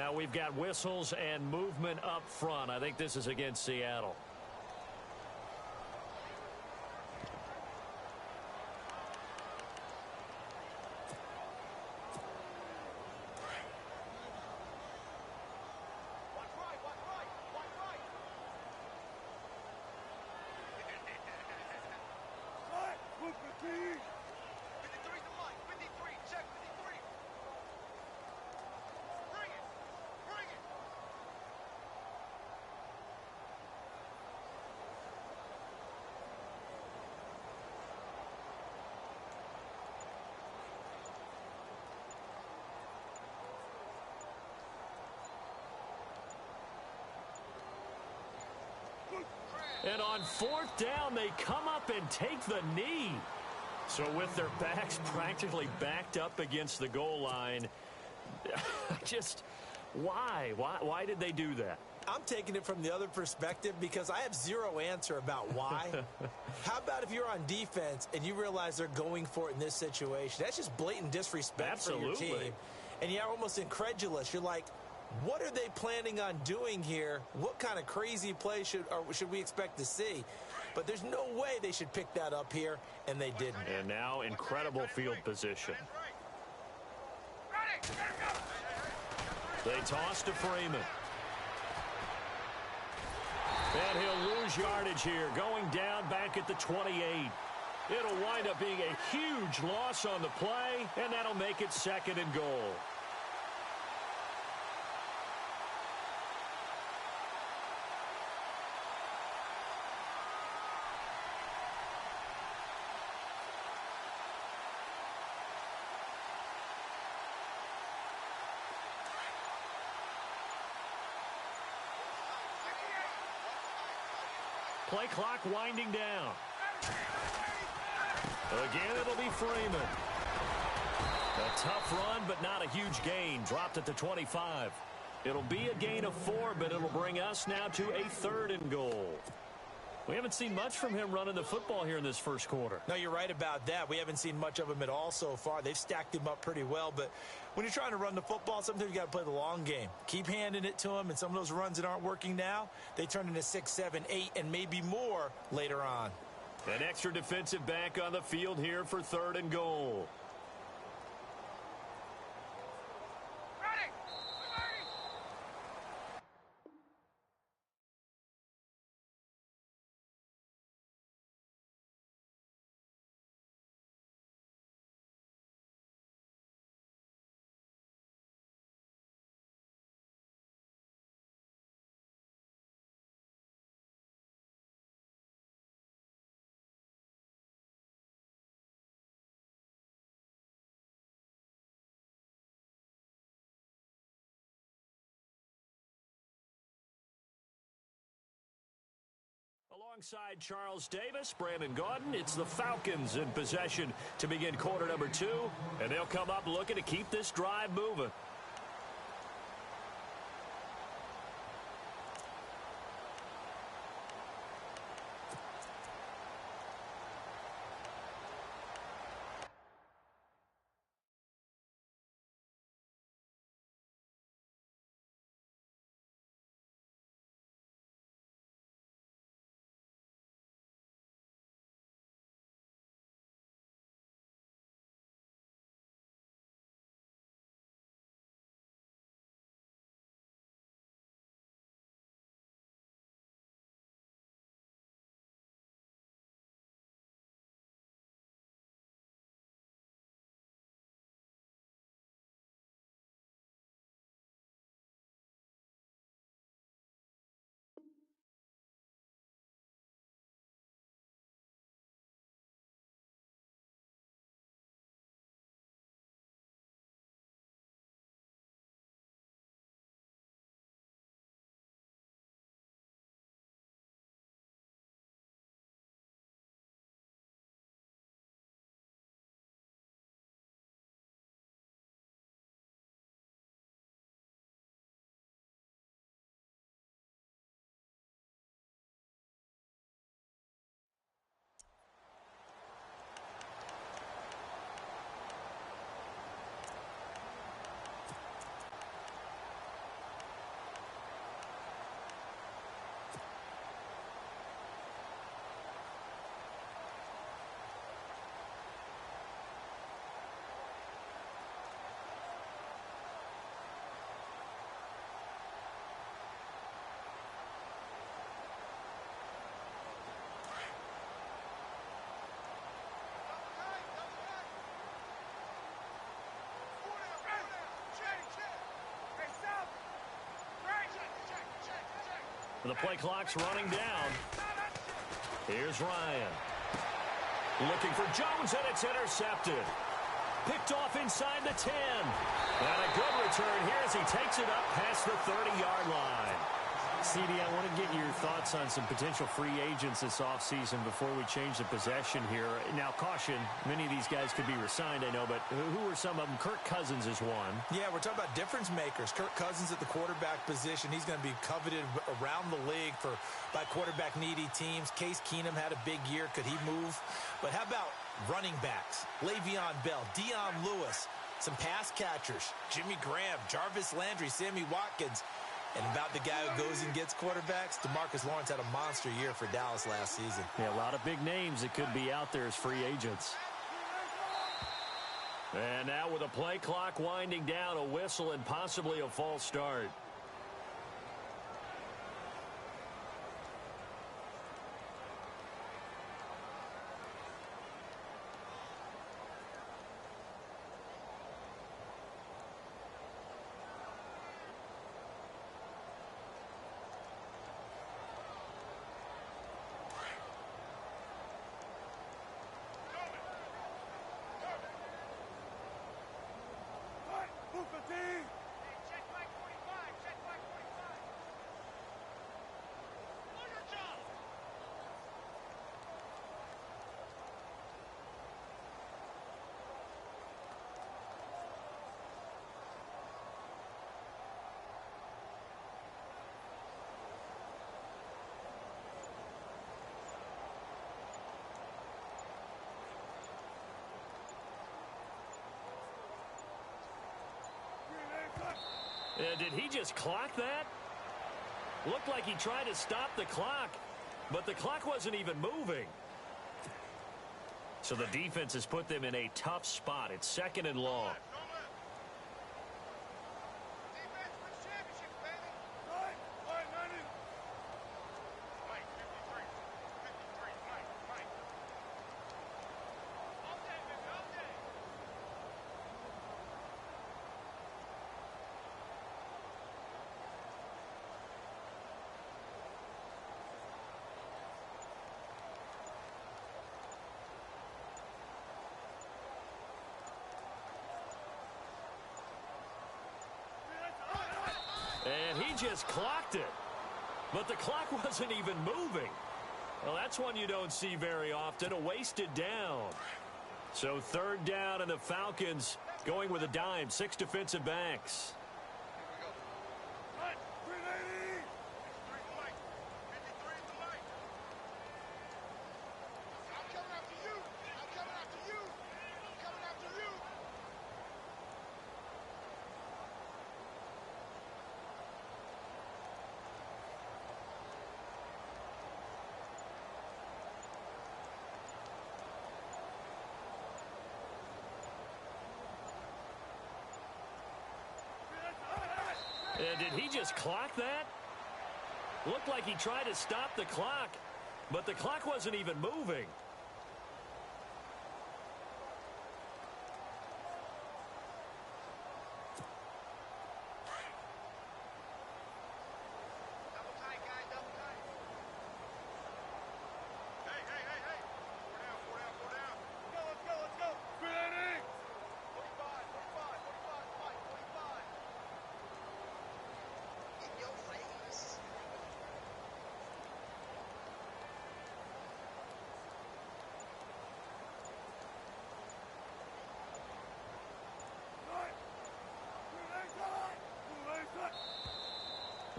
Now we've got whistles and movement up front. I think this is against Seattle. And on fourth down, they come up and take the knee. So with their backs practically backed up against the goal line, just why? Why did they do that? I'm taking it from the other perspective because I have zero answer about why. How about if you're on defense and you realize they're going for it in this situation? That's just blatant disrespect for your team. And you're almost incredulous. You're like, what are they planning on doing here? What kind of crazy play should we expect to see? But there's no way they should pick that up here, and they didn't. And now incredible field position. They toss to Freeman. And he'll lose yardage here, going down back at the 28. It'll wind up being a huge loss on the play, and that'll make it 2nd and goal. Play clock winding down. Again, it'll be Freeman. A tough run, but not a huge gain. Dropped at the 25. It'll be a gain of 4, but it'll bring us now to a 3rd and goal. We haven't seen much from him running the football here in this first quarter. No, you're right about that. We haven't seen much of him at all so far. They've stacked him up pretty well, but when you're trying to run the football, sometimes you got to play the long game. Keep handing it to him, and some of those runs that aren't working now, they turn into 6, 7, 8, and maybe more later on. An extra defensive back on the field here for 3rd and goal. Alongside Charles Davis, Brandon Gaudin, it's the Falcons in possession to begin quarter number 2, and they'll come up looking to keep this drive moving. The play clock's running down. Here's Ryan. Looking for Jones, and it's intercepted. Picked off inside the 10. And a good return here as he takes it up past the 30-yard line. CD, I want to get your thoughts on some potential free agents this offseason before we change the possession here. Now, caution, many of these guys could be re-signed, I know, but who are some of them? Kirk Cousins is one. Yeah, we're talking about difference makers. Kirk Cousins at the quarterback position. He's going to be coveted around the league by quarterback-needy teams. Case Keenum had a big year. Could he move? But how about running backs? Le'Veon Bell, Dion Lewis, some pass catchers, Jimmy Graham, Jarvis Landry, Sammy Watkins. And about the guy who goes and gets quarterbacks, DeMarcus Lawrence had a monster year for Dallas last season. Yeah, a lot of big names that could be out there as free agents. And now with a play clock winding down, a whistle and possibly a false start. Did he just clock that? Looked like he tried to stop the clock, but the clock wasn't even moving. So the defense has put them in a tough spot. It's 2nd and long. And he just clocked it. But the clock wasn't even moving. Well, that's one you don't see very often, a wasted down. So 3rd down, and the Falcons going with a dime, 6 defensive backs. And did he just clock that? Looked like he tried to stop the clock, but the clock wasn't even moving.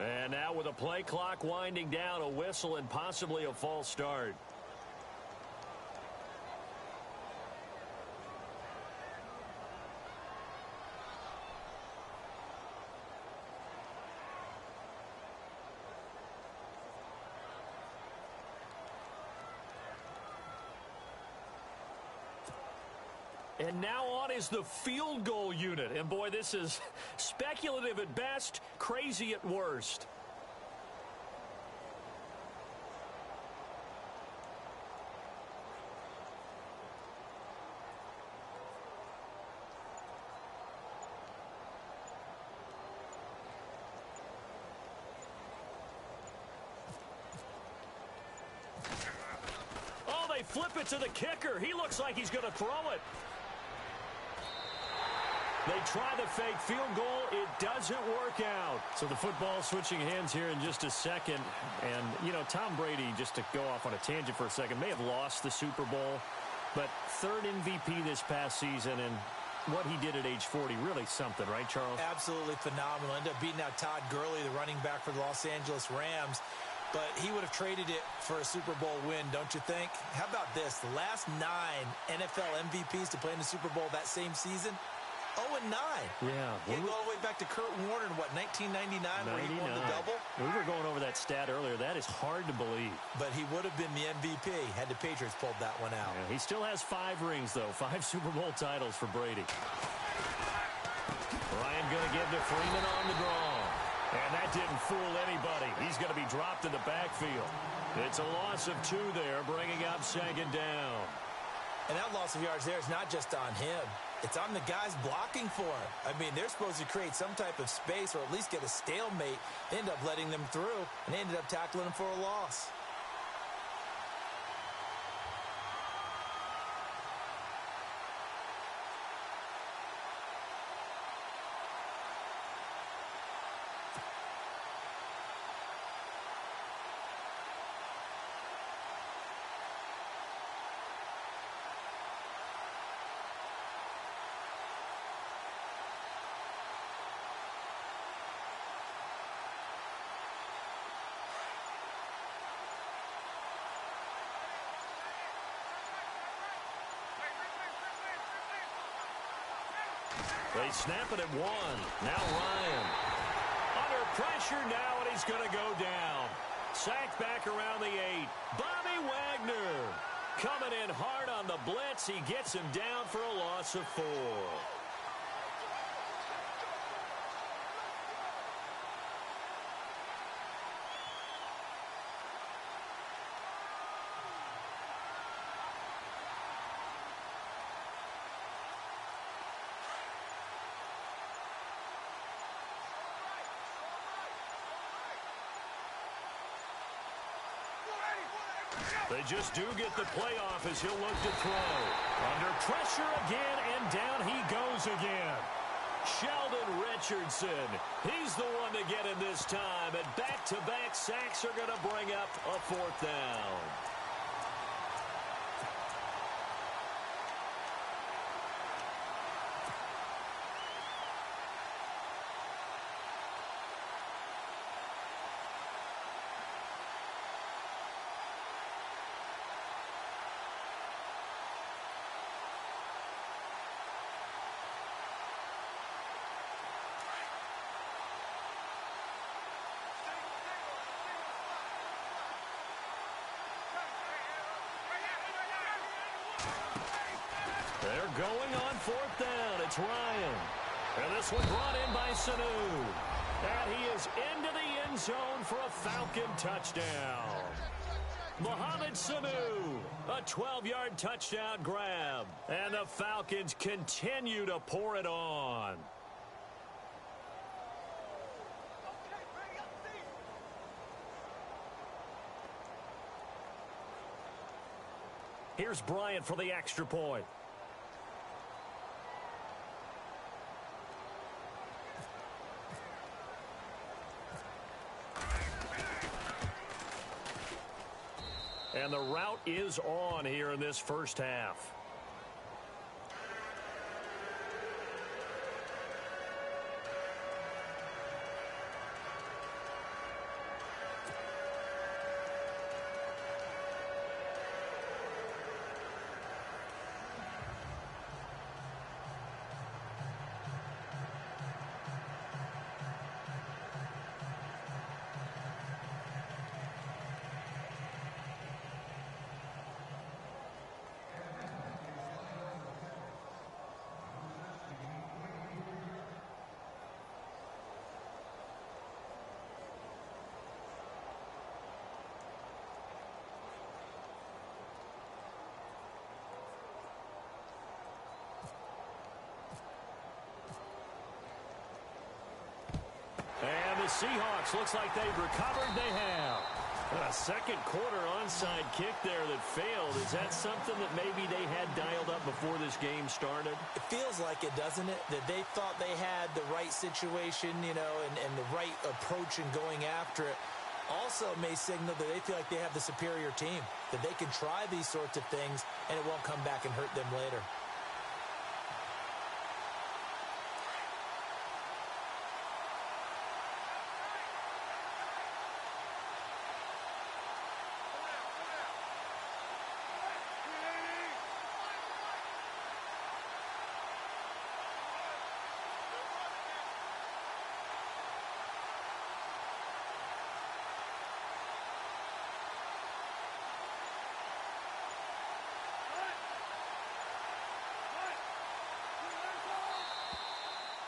And now with a play clock winding down, a whistle and possibly a false start. And now on is the field goal unit. And boy, this is speculative at best, crazy at worst. flip it to the kicker. He looks like he's going to throw it. They try the fake field goal. It doesn't work out. So the football switching hands here in just a second. And, you know, Tom Brady, just to go off on a tangent for a second, may have lost the Super Bowl. But third MVP this past season, and what he did at age 40, really something, right, Charles? Absolutely phenomenal. Ended up beating out Todd Gurley, the running back for the Los Angeles Rams. But he would have traded it for a Super Bowl win, don't you think? How about this? The last 9 NFL MVPs to play in the Super Bowl that same season, 0-9. Yeah. He go all the way back to Kurt Warner in, what, 1999, where he won the double? We were going over that stat earlier. That is hard to believe. But he would have been the MVP had the Patriots pulled that one out. Yeah, he still has 5 rings, though. 5 Super Bowl titles for Brady. Ryan going to give to Freeman on the draw. And that didn't fool anybody. He's going to be dropped in the backfield. It's a loss of 2 there, bringing up second down. And that loss of yards there is not just on him. It's on the guys blocking for him. I mean, they're supposed to create some type of space or at least get a stalemate. They end up letting them through, and they ended up tackling him for a loss. They snap it at 1. Now Ryan. Under pressure now, and he's going to go down. Sacked back around the 8. Bobby Wagner coming in hard on the blitz. He gets him down for a loss of 4. They just do get the playoff as he'll look to throw. Under pressure again, and down he goes again. Sheldon Richardson, he's the one to get him this time. And back-to-back sacks are going to bring up a 4th down. They're going on 4th down. It's Ryan. And this one brought in by Sanu. And he is into the end zone for a Falcon touchdown. Mohamed Sanu, a 12-yard touchdown grab. And the Falcons continue to pour it on. Here's Bryant for the extra point. And the route is on here in this first half. And the Seahawks, looks like they've recovered. They have. A second quarter onside kick there that failed. Is that something that maybe they had dialed up before this game started? It feels like it, doesn't it? That they thought they had the right situation, you know, and the right approach in going after it. Also may signal that they feel like they have the superior team, that they can try these sorts of things and it won't come back and hurt them later.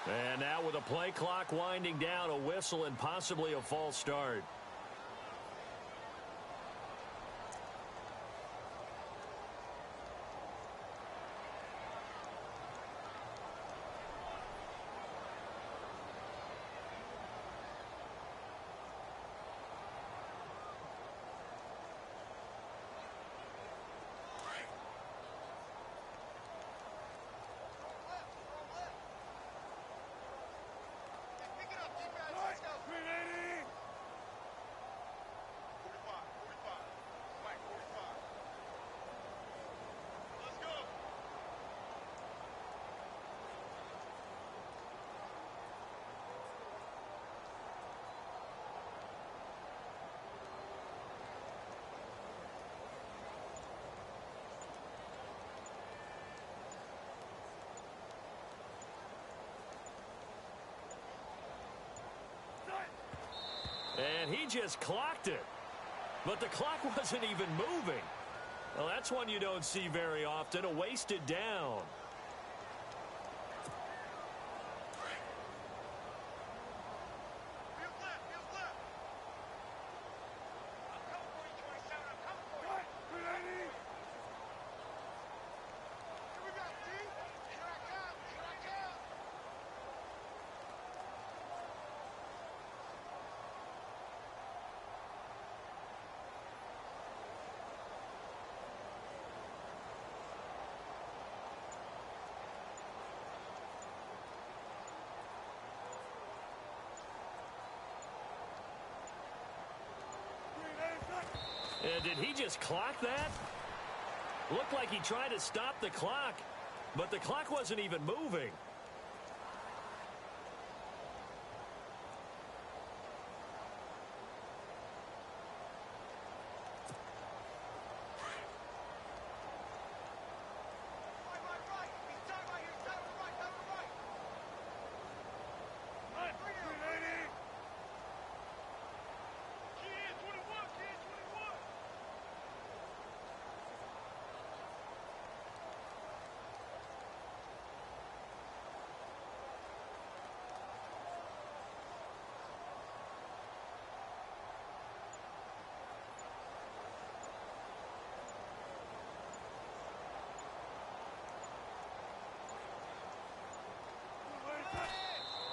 And now with a play clock winding down, a whistle and possibly a false start. And he just clocked it. But the clock wasn't even moving. Well, that's one you don't see very often, a wasted down. And did he just clock that? Looked like he tried to stop the clock, but the clock wasn't even moving.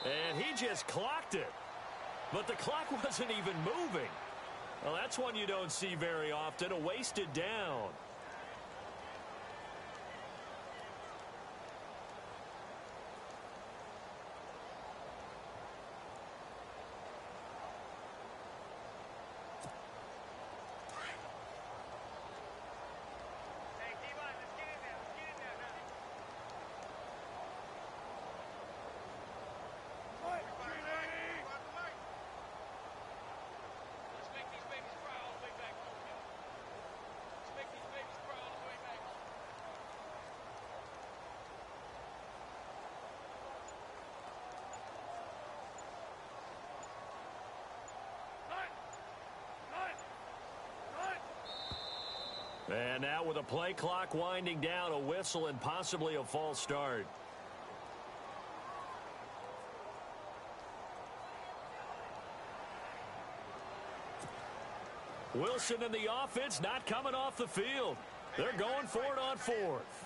And he just clocked it. But the clock wasn't even moving. Well, that's one you don't see very often, a wasted down. And now with a play clock winding down, a whistle and possibly a false start. Wilson and the offense not coming off the field. They're going for it on fourth.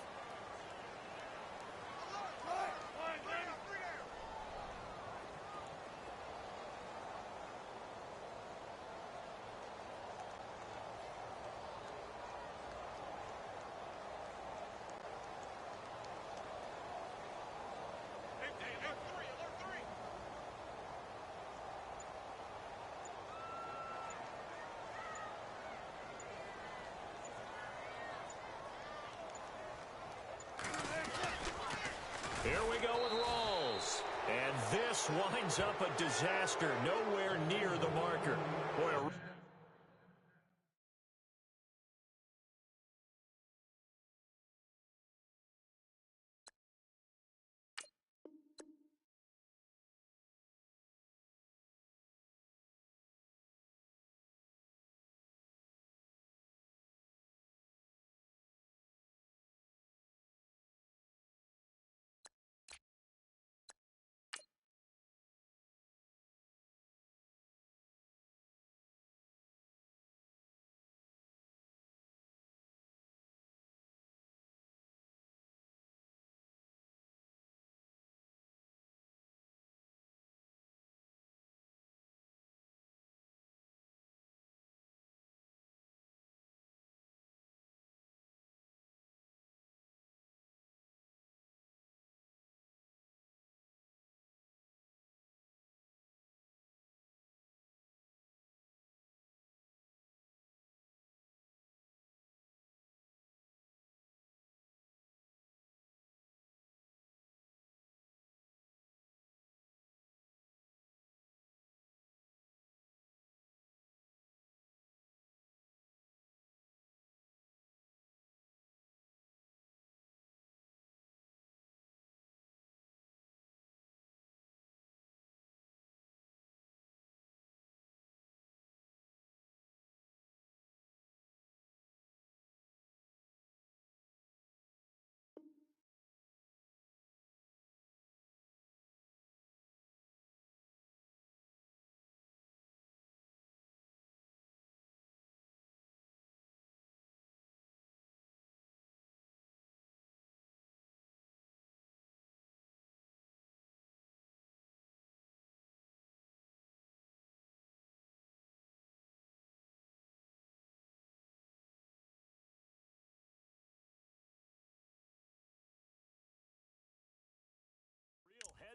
Here we go with Rawls. And this winds up a disaster. Nowhere near the marker. Boy,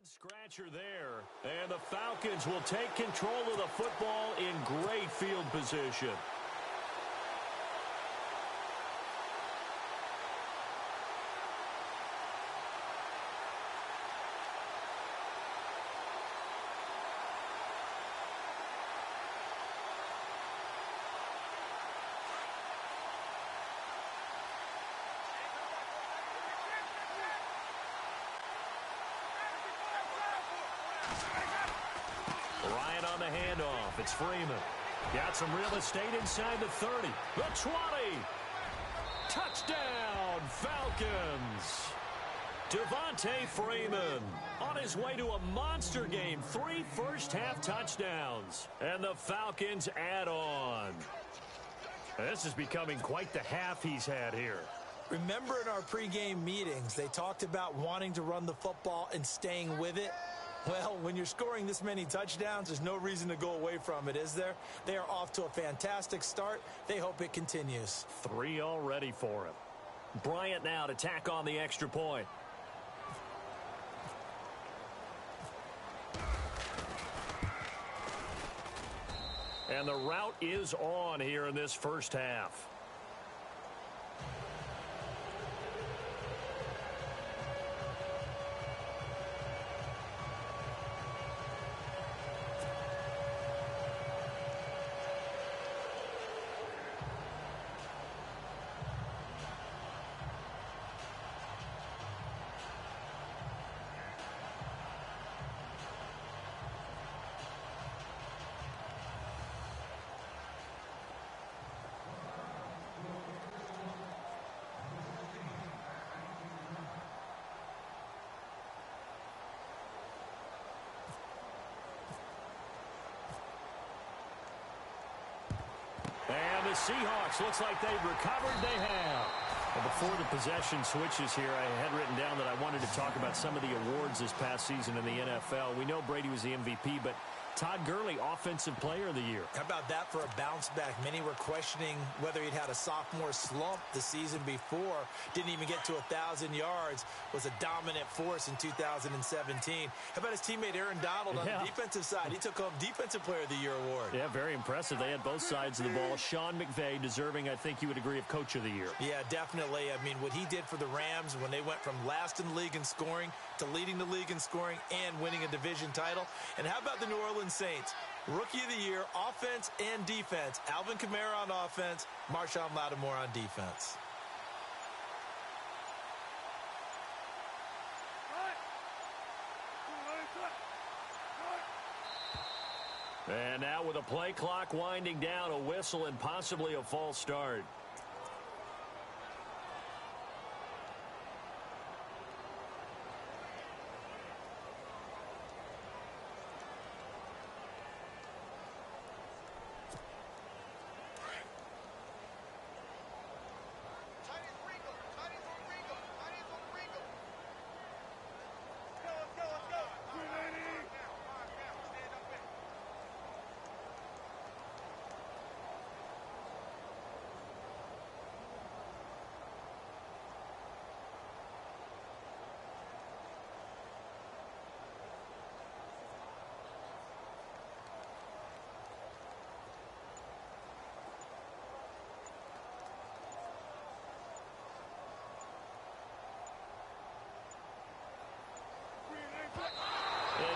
head scratcher there. And the Falcons will take control of the football in great field position. Ryan on the handoff. It's Freeman. Got some real estate inside the 30. The 20. Touchdown, Falcons. Devontae Freeman on his way to a monster game. 3 first-half touchdowns. And the Falcons add on. This is becoming quite the half he's had here. Remember in our pregame meetings, they talked about wanting to run the football and staying with it? Well, when you're scoring this many touchdowns, there's no reason to go away from it, is there? They are off to a fantastic start. They hope it continues. 3 already for him. Bryant now to tack on the extra point. And the route is on here in this first half. And the Seahawks, looks like they've recovered. They have. Well, before the possession switches here, I had written down that I wanted to talk about some of the awards this past season in the NFL. We know Brady was the MVP, but Todd Gurley, Offensive Player of the Year. How about that for a bounce back? Many were questioning whether he'd had a sophomore slump the season before. Didn't even get to 1,000 yards. Was a dominant force in 2017. How about his teammate Aaron Donald on the defensive side? He took home Defensive Player of the Year award. Yeah, very impressive. They had both sides of the ball. Sean McVay deserving, I think you would agree, of Coach of the Year. Yeah, definitely. I mean, what he did for the Rams when they went from last in the league in scoring to leading the league in scoring and winning a division title. And how about the New Orleans Saints? Rookie of the Year, offense and defense. Alvin Kamara on offense, Marshawn Lattimore on defense. And now with a play clock winding down, a whistle and possibly a false start.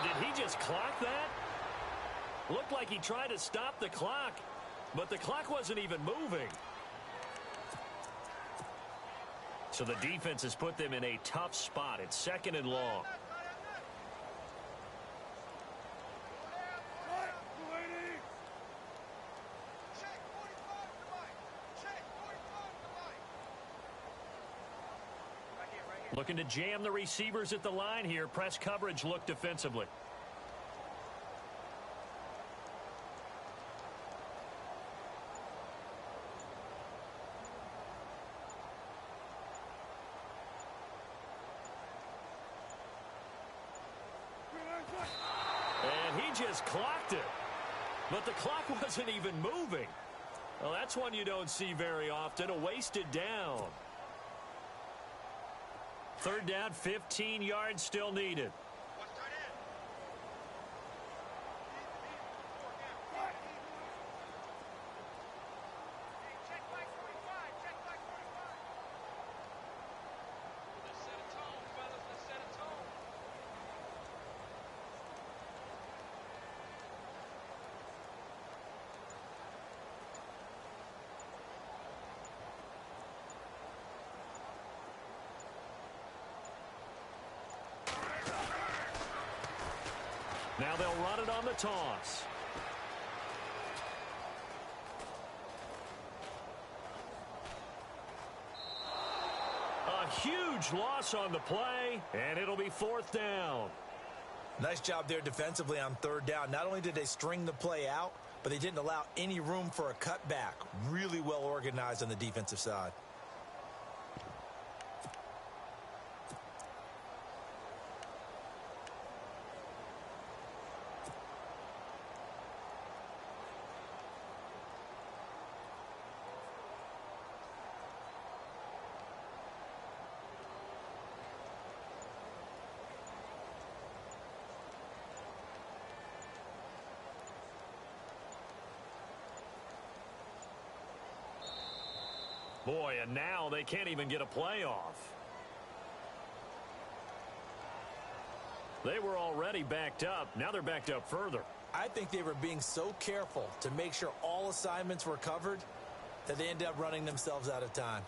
Did he just clock that? Looked like he tried to stop the clock, but the clock wasn't even moving. So the defense has put them in a tough spot. It's 2nd and long. Looking to jam the receivers at the line here. Press coverage look defensively. And he just clocked it. But the clock wasn't even moving. Well, that's one you don't see very often. A wasted down. 3rd down, 15 yards still needed. Now they'll run it on the toss. A huge loss on the play, and it'll be 4th down. Nice job there defensively on 3rd down. Not only did they string the play out, but they didn't allow any room for a cutback. Really well organized on the defensive side. Boy, and now they can't even get a playoff. They were already backed up. Now they're backed up further. I think they were being so careful to make sure all assignments were covered that they ended up running themselves out of time.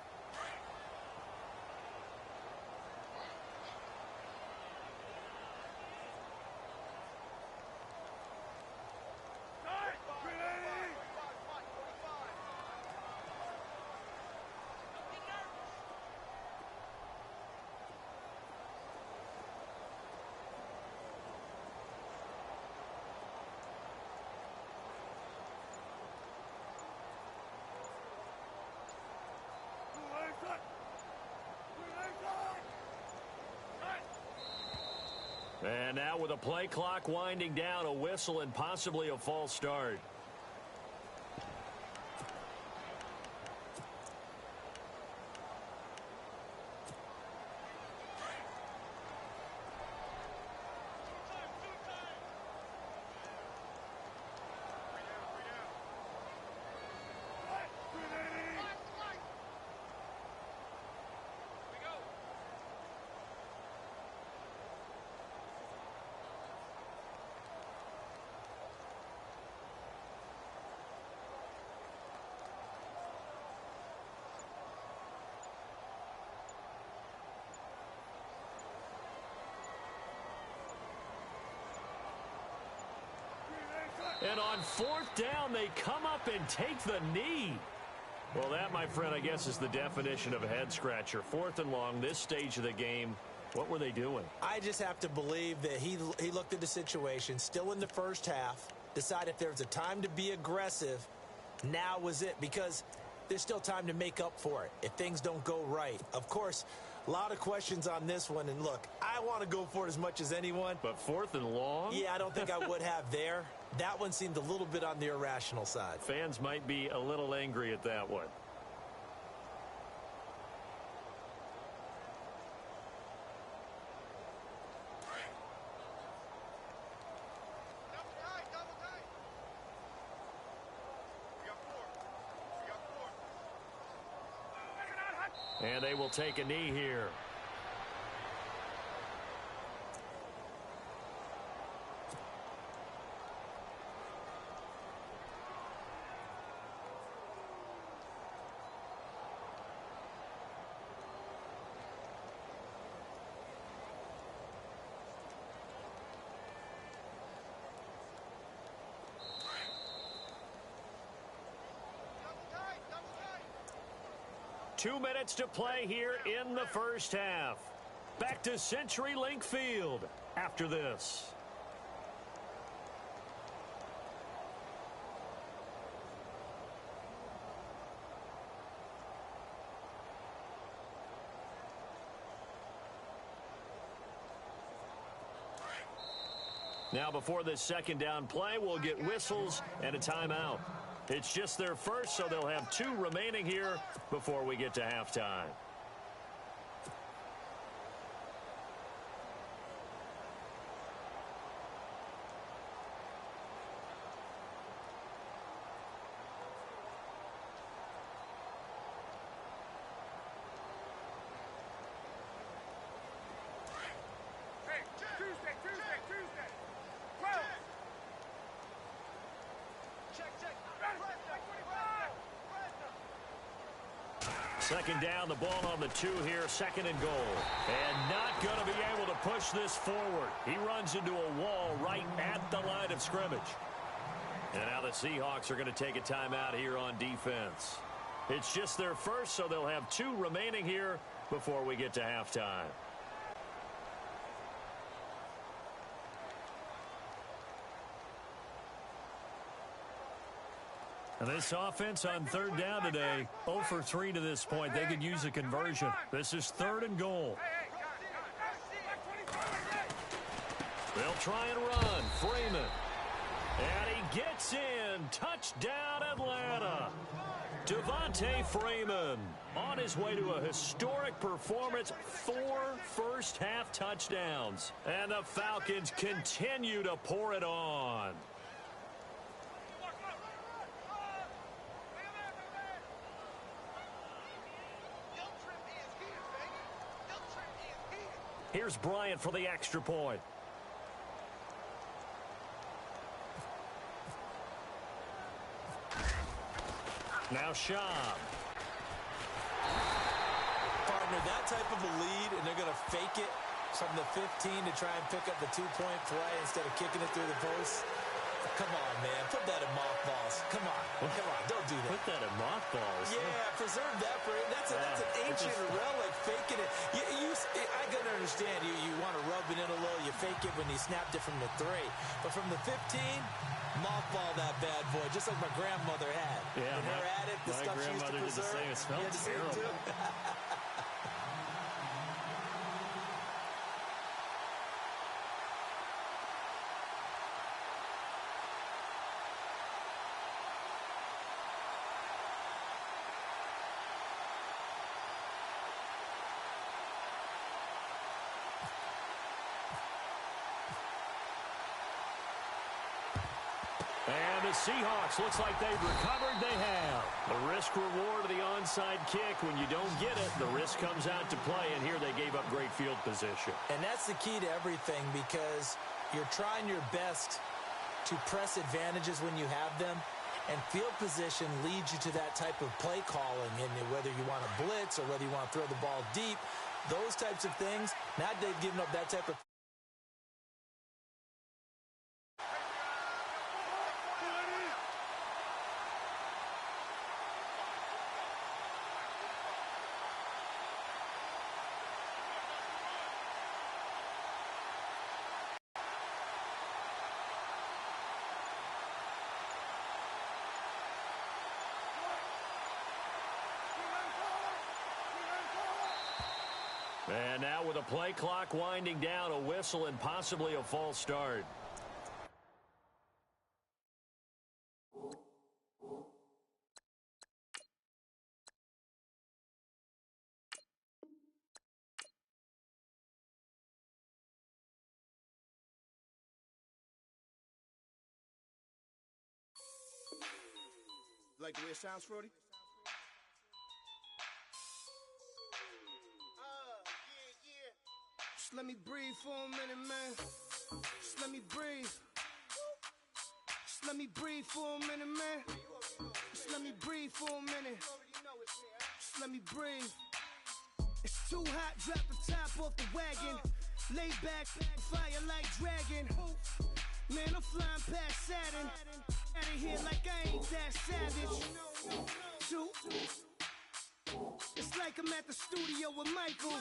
And now with a play clock winding down, a whistle and possibly a false start. And on fourth down, they come up and take the knee. Well, that, my friend, I guess is the definition of a head-scratcher. Fourth and long, this stage of the game, what were they doing? I just have to believe that he looked at the situation, still in the first half, decided if there was a time to be aggressive, now was it, because there's still time to make up for it if things don't go right. Of course, a lot of questions on this one, and look, I want to go for it as much as anyone. But fourth and long? Yeah, I don't think I would have there. That one seemed a little bit on the irrational side. Fans might be a little angry at that one. And they will take a knee here. Two minutes to play here in the first half. Back to CenturyLink Field after this. Now before this second down play, we'll get whistles and a timeout. It's just their first, so they'll have two remaining here before we get to halftime. Second down, the ball on the 2 here, second and goal. And not going to be able to push this forward. He runs into a wall right at the line of scrimmage. And now the Seahawks are going to take a timeout here on defense. It's just their first, so they'll have two remaining here before we get to halftime. And this offense on third down today, 0 for 3 to this point. They could use a conversion. This is third and goal. They'll try and run. Freeman. And he gets in. Touchdown, Atlanta. Devontae Freeman on his way to a historic performance. 4 first-half touchdowns. And the Falcons continue to pour it on. Here's Bryant for the extra point. Now Schaub. Partner, that type of a lead, and they're going to fake it from the 15 to try and pick up the two-point play instead of kicking it through the post. Come on, man. Put that in mothballs. Come on. Come on. Don't do that. Put that in mothballs. Yeah, preserve that for it. That's an ancient relic, faking it. I can understand you want to rub it in a little. You fake it when you snapped it from the 3. But from the 15, mothball that bad boy, just like my grandmother had. Yeah, when her at it, the stuff she used to preserve. Did the same. It smelled terrible. the Seahawks. Looks like they've recovered. They have. The risk-reward of the onside kick. When you don't get it, the risk comes out to play, and here they gave up great field position. And that's the key to everything, because you're trying your best to press advantages when you have them, and field position leads you to that type of play calling, and whether you want to blitz or whether you want to throw the ball deep, those types of things. Now they've given up that type of And now with a play clock winding down, a whistle and possibly a false start. Like the way it sounds, Frody? Just let me breathe for a minute, man. Just let me breathe. Just let me breathe for a minute, man. Just let me breathe for a minute. Just let me breathe. It's too hot, drop the top off the wagon. Lay back, fire like dragon. Man, I'm flying past Saturn. Out of here like I ain't that savage. Two. It's like I'm at the studio with Michael.